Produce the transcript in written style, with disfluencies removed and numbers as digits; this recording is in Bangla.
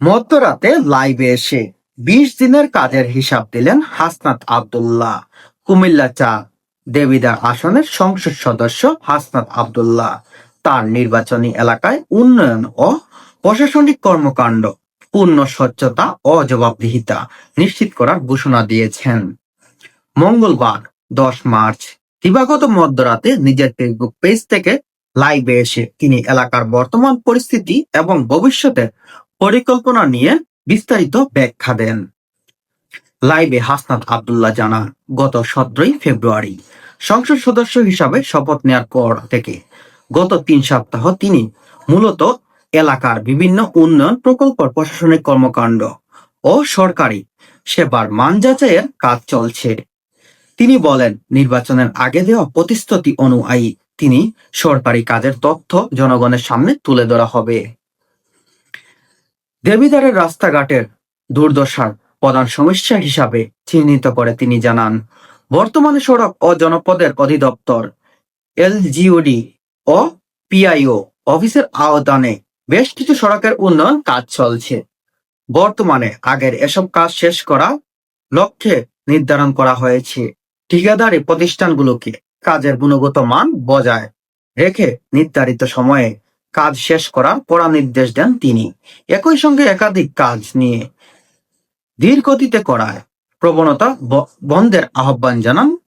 মধ্যরাতে লাইভে এসে ২০ দিনের কাজের হিসাব দিলেন হাসনাত আব্দুল্লাহ। কুমিল্লা চা দেবিদ্বার আসনের সংসদ সদস্য হাসনাত আব্দুল্লাহ তার নির্বাচনী এলাকায় উন্নয়ন ও প্রশাসনিক কর্মকাণ্ড, পূর্ণ স্বচ্ছতা ও জবাবদিহিতা নিশ্চিত করার ঘোষণা দিয়েছেন। মঙ্গলবার ১০ মার্চ দিবাগত মধ্যরাতে নিজের ফেসবুক পেজ থেকে লাইভে এসে তিনি এলাকার বর্তমান পরিস্থিতি এবং ভবিষ্যতের পরিকল্পনা নিয়ে বিস্তারিত ব্যাখ্যা দেন। লাইভে হাসনাত আব্দুল্লাহ জানান, গত ১৭ই ফেব্রুয়ারি সংসদ সদস্য হিসাবে শপথ নেওয়ার পর থেকে গত ৩ সপ্তাহ তিনি মূলত এলাকার বিভিন্ন উন্নয়ন প্রকল্প, প্রশাসনিক কর্মকাণ্ড ও সরকারি সেবার মান যাচাইয়ের কাজ চলছে। তিনি বলেন, নির্বাচনের আগে দেওয়া প্রতিশ্রুতি অনুযায়ী তিনি সরকারি কাজের তথ্য জনগণের সামনে তুলে ধরা হবে। দেবিদ্বারের রাস্তাঘাটের দুর্দশার প্রধান সমস্যা হিসাবে চিহ্নিত করে তিনি জানান, বর্তমানে সড়ক ও জনপদের অধিদপ্তর, এলজিওডি ও পিআইও অফিসের আওতানে বেশ কিছু সড়কের উন্নয়ন কাজ চলছে। বর্তমানে আগের এসব কাজ শেষ করা লক্ষ্যে নির্ধারণ করা হয়েছে। ঠিকাদারি প্রতিষ্ঠানগুলোকে কাজের গুণগত মান বজায় রেখে নির্ধারিত সময়ে কাজ শেষ করার কড়া নির্দেশ দেন তিনি। একই সঙ্গে একাধিক কাজ নিয়ে ধীর গতিতে করায় প্রবণতা বন্ধের আহ্বান জানান